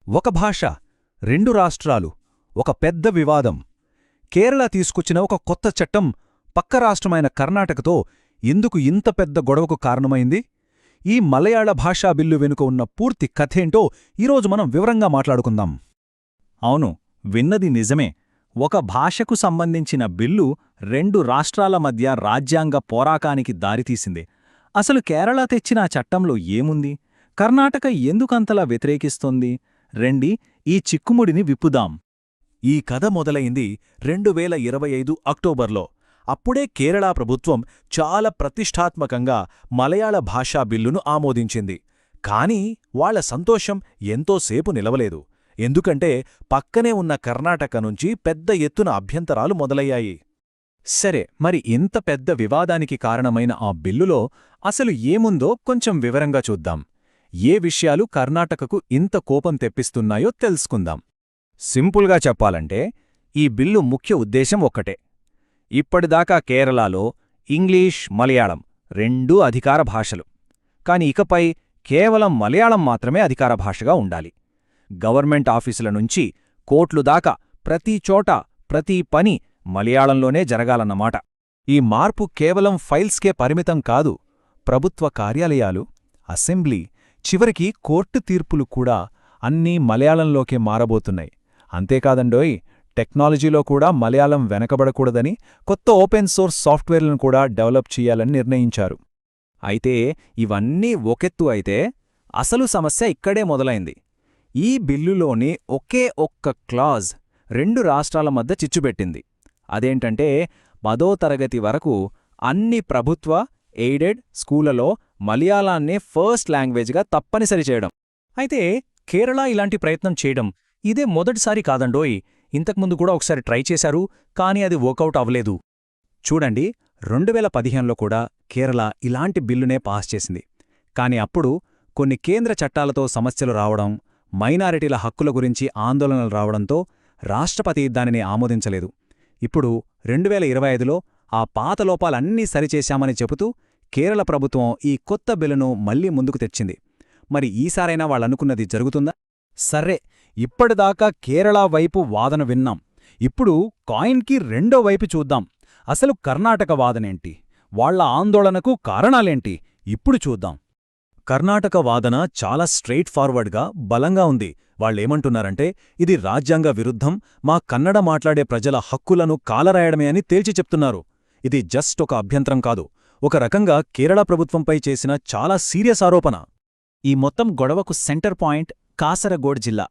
ఒక భాష, రెండు రాష్ట్రాలు, ఒక పెద్ద వివాదం. కేరళ తీసుకొచ్చిన ఒక కొత్త చట్టం పక్క రాష్ట్రమైన కర్ణాటకతో ఎందుకు ఇంత పెద్ద గొడవకు కారణమైంది? ఈ మలయాళ భాషా బిల్లు వెనుక ఉన్న పూర్తి కథేంటో ఈరోజు మనం వివరంగా మాట్లాడుకుందాం. అవును, విన్నది నిజమే. ఒక భాషకు సంబంధించిన బిల్లు రెండు రాష్ట్రాల మధ్య రాజ్యాంగ పోరాటానికి దారితీసింది. అసలు కేరళ తెచ్చిన ఆ చట్టంలో ఏముంది? కర్ణాటక ఎందుకంతలా వ్యతిరేకిస్తోంది? రండి, ఈ చిక్కుముడిని విప్పుదాం. ఈ కథ మొదలైంది 2025 అక్టోబర్లో. అప్పుడే కేరళ ప్రభుత్వం చాలా ప్రతిష్టాత్మకంగా మలయాళ భాషా బిల్లును ఆమోదించింది. కాని వాళ్ల సంతోషం ఎంతోసేపు నిలవలేదు. ఎందుకంటే పక్కనే ఉన్న కర్ణాటక నుంచి పెద్ద ఎత్తున అభ్యంతరాలు మొదలయ్యాయి. సరే, మరి ఇంత పెద్ద వివాదానికి కారణమైన ఆ బిల్లులో అసలు ఏముందో కొంచెం వివరంగా చూద్దాం. ఏ విషయాలు కర్ణాటకకు ఇంత కోపం తెప్పిస్తున్నాయో తెలుసుకుందాం. సింపుల్గా చెప్పాలంటే ఈ బిల్లు ముఖ్య ఉద్దేశం ఒక్కటే. ఇప్పటిదాకా కేరళలో ఇంగ్లీష్, మలయాళం రెండూ అధికార భాషలు. కాని ఇకపై కేవలం మలయాళం మాత్రమే అధికార భాషగా ఉండాలి. గవర్నమెంట్ ఆఫీసుల నుంచి కోర్టులు దాకా ప్రతి చోట ప్రతి పని మలయాళంలోనే జరగాలన్నమాట. ఈ మార్పు కేవలం ఫైల్స్కే పరిమితం కాదు. ప్రభుత్వ కార్యాలయాలు, అసెంబ్లీ, చివరికి కోర్టు తీర్పులు కూడా అన్నీ మలయాళంలోకే మారబోతున్నాయి. అంతేకాదండోయ్, టెక్నాలజీలో కూడా మలయాళం వెనకబడకూడదని కొత్త ఓపెన్ సోర్స్ సాఫ్ట్వేర్లను కూడా డెవలప్ చెయ్యాలని నిర్ణయించారు. అయితే ఇవన్నీ ఒకెత్తు అయితే అసలు సమస్య ఇక్కడే మొదలైంది. ఈ బిల్లులోని ఒకే ఒక్క క్లాజ్ రెండు రాష్ట్రాల మధ్య చిచ్చుపెట్టింది. అదేంటంటే 10వ తరగతి వరకు అన్ని ప్రభుత్వ, ఎయిడెడ్ స్కూళ్లలో మలయాళాన్నే ఫస్ట్ లాంగ్వేజ్గా తప్పనిసరి చేయడం. అయితే కేరళ ఇలాంటి ప్రయత్నం చేయడం ఇదే మొదటిసారి కాదండోయ్. ఇంతకుముందు కూడా ఒకసారి ట్రై చేశారు, కానీ అది వర్కౌట్ అవ్వలేదు. చూడండి, 2015లో కూడా కేరళ ఇలాంటి బిల్లునే పాస్ చేసింది. కాని అప్పుడు కొన్ని కేంద్ర చట్టాలతో సమస్యలు రావడం, మైనారిటీల హక్కుల గురించి ఆందోళనలు రావడంతో రాష్ట్రపతి దానిని ఆమోదించలేదు. ఇప్పుడు 2025లో ఆ పాత లోపాలన్నీ సరిచేశామని చెబుతూ కేరళ ప్రభుత్వం ఈ కొత్త బిల్లును మళ్లీ ముందుకు తెచ్చింది. మరి ఈసారైనా వాళ్ళనుకున్నది జరుగుతుందా? సర్రే, ఇప్పటిదాకా కేరళ వైపు వాదన విన్నాం. ఇప్పుడు కాయిన్కి రెండో వైపు చూద్దాం. అసలు కర్ణాటక వాదనేంటి? వాళ్ల ఆందోళనకు కారణాలేంటి? ఇప్పుడు చూద్దాం. కర్ణాటక వాదన చాలా స్ట్రెయిట్ ఫార్వర్డ్గా, బలంగా ఉంది. వాళ్ళేమంటున్నారంటే ఇది రాజ్యాంగ విరుద్ధం, మా కన్నడ మాట్లాడే ప్రజల హక్కులను కాలరాయడమే అని తేల్చి చెప్తున్నారు. ఇది జస్ట్ ఒక అభ్యంతరం కాదు, ఒక రకంగా కేరళ ప్రభుత్వంపై చేసిన చాలా సీరియస్ ఆరోపణ. ఈ మొత్తం గొడవకు సెంటర్ పాయింట్ కాసరగోడ్ జిల్లా.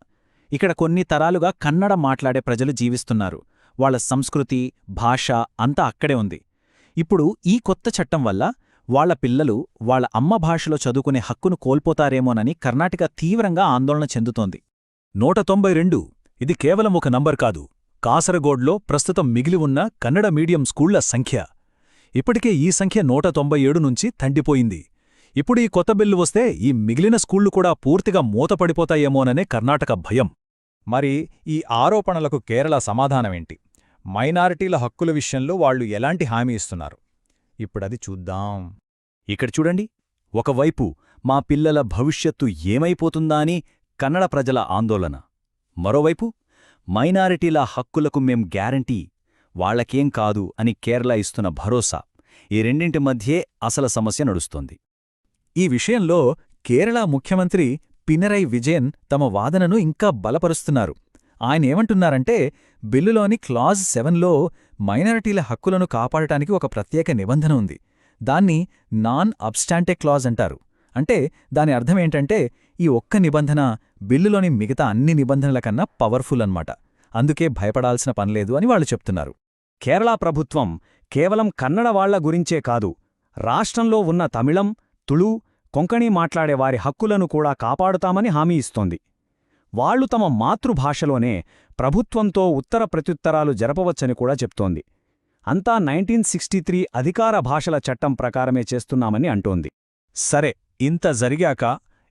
ఇక్కడ కొన్ని తరాలుగా కన్నడ మాట్లాడే ప్రజలు జీవిస్తున్నారు. వాళ్ల సంస్కృతి, భాష అంతా అక్కడే ఉంది. ఇప్పుడు ఈ కొత్త చట్టం వల్ల వాళ్ల పిల్లలు వాళ్ల అమ్మ భాషలో చదువుకునే హక్కును కోల్పోతారేమోనని కర్ణాటక తీవ్రంగా ఆందోళన చెందుతోంది. 192 ఇది కేవలం ఒక నంబర్ కాదు. కాసరగోడ్లో ప్రస్తుతం మిగిలి ఉన్న కన్నడ మీడియం స్కూళ్ల సంఖ్య. ఇప్పటికే ఈ సంఖ్య 197 నుంచి తండిపోయింది. ఇప్పుడు ఈ కొత్త బిల్లు వస్తే ఈ మిగిలిన స్కూళ్లు కూడా పూర్తిగా మూతపడిపోతాయేమోననే కర్ణాటక భయం. మరి ఈ ఆరోపణలకు కేరళ సమాధానమేంటి? మైనారిటీల హక్కుల విషయంలో వాళ్లు ఎలాంటి హామీ ఇస్తున్నారు? ఇప్పుడది చూద్దాం. ఇక్కడ చూడండి, ఒకవైపు మా పిల్లల భవిష్యత్తు ఏమైపోతుందా అని కన్నడ ప్రజల ఆందోళన, మరోవైపు మైనారిటీల హక్కులకు మేం గ్యారంటీ, వాళ్లకేం కాదు అని కేరళ ఇస్తున్న భరోసా. ఈ రెండింటి మధ్యే అసలు సమస్య నడుస్తోంది. ఈ విషయంలో కేరళ ముఖ్యమంత్రి పినరై విజయన్ తమ వాదనను ఇంకా బలపరుస్తున్నారు. ఆయనేమంటున్నారంటే బిల్లులోని క్లాజ్ 7లో మైనారిటీల హక్కులను కాపాడటానికి ఒక ప్రత్యేక నిబంధన ఉంది. దాన్ని నాన్ అబ్స్టాంటే క్లాజ్ అంటారు. అంటే దాని అర్థమేంటంటే ఈ ఒక్క నిబంధన బిల్లులోని మిగతా అన్ని నిబంధనల కన్నా పవర్ఫుల్ అన్నమాట. అందుకే భయపడాల్సిన పనిలేదు అని వాళ్ళు చెప్తున్నారు. కేరళ ప్రభుత్వం కేవలం కన్నడ వాళ్ల గురించే కాదు, రాష్ట్రంలో ఉన్న తమిళం, తుళు, కొంకణి మాట్లాడేవారి హక్కులను కూడా కాపాడుతామని హామీ ఇస్తోంది. వాళ్లు తమ మాతృభాషలోనే ప్రభుత్వంతో ఉత్తర ప్రత్యుత్తరాలు జరపవచ్చని కూడా చెప్తోంది. అంతా 1963 అధికార భాషల చట్టం ప్రకారమే చేస్తున్నామని అంటోంది. సరే, ఇంత జరిగాక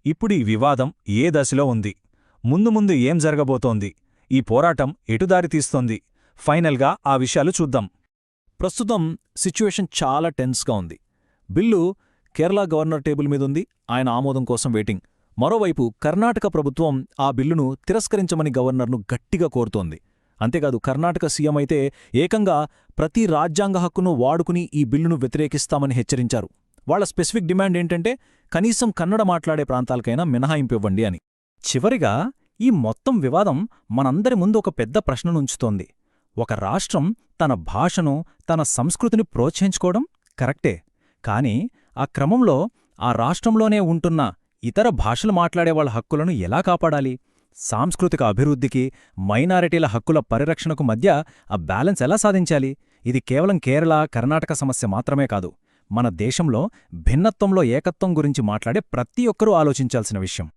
ఇప్పుడు ఈ వివాదం ఏ దశలో ఉంది? ముందు ముందు ఏం జరగబోతోంది? ఈ పోరాటం ఎటుదారి తీస్తోంది? ఫైనల్గా ఆ విషయాలు చూద్దాం. ప్రస్తుతం సిచ్యువేషన్ చాలా టెన్స్గా ఉంది. బిల్లు కేరళ గవర్నర్ టేబుల్ మీదుంది. ఆయన ఆమోదం కోసం వెయిటింగ్. మరోవైపు కర్ణాటక ప్రభుత్వం ఆ బిల్లును తిరస్కరించమని గవర్నర్ను గట్టిగా కోరుతోంది. అంతేకాదు కర్ణాటక సీఎం అయితే ఏకంగా ప్రతి రాజ్యాంగ హక్కును వాడుకుని ఈ బిల్లును వ్యతిరేకిస్తామని హెచ్చరించారు. వాళ్ల స్పెసిఫిక్ డిమాండ్ ఏంటంటే కనీసం కన్నడ మాట్లాడే ప్రాంతాలకైనా మినహాయింపు ఇవ్వండి అని. చివరిగా ఈ మొత్తం వివాదం మనందరి ముందు ఒక పెద్ద ప్రశ్ననుంచుతోంది. ఒక రాష్ట్రం తన భాషను, తన సంస్కృతిని ప్రోత్సహించుకోవడం కరెక్టే, కాని ఆ క్రమంలో ఆ రాష్ట్రంలోనే ఉంటున్న ఇతర భాషలు మాట్లాడేవాళ్ల హక్కులను ఎలా కాపాడాలి? సాంస్కృతిక అభివృద్ధికి, మైనారిటీల హక్కుల పరిరక్షణకు మధ్య ఆ బ్యాలెన్స్ ఎలా సాధించాలి? ఇది కేవలం కేరళ, కర్ణాటక సమస్య మాత్రమే కాదు, మన దేశంలో భిన్నత్వంలో ఏకత్వం గురించి మాట్లాడే ప్రతి ఒక్కరూ ఆలోచించాల్సిన విషయం.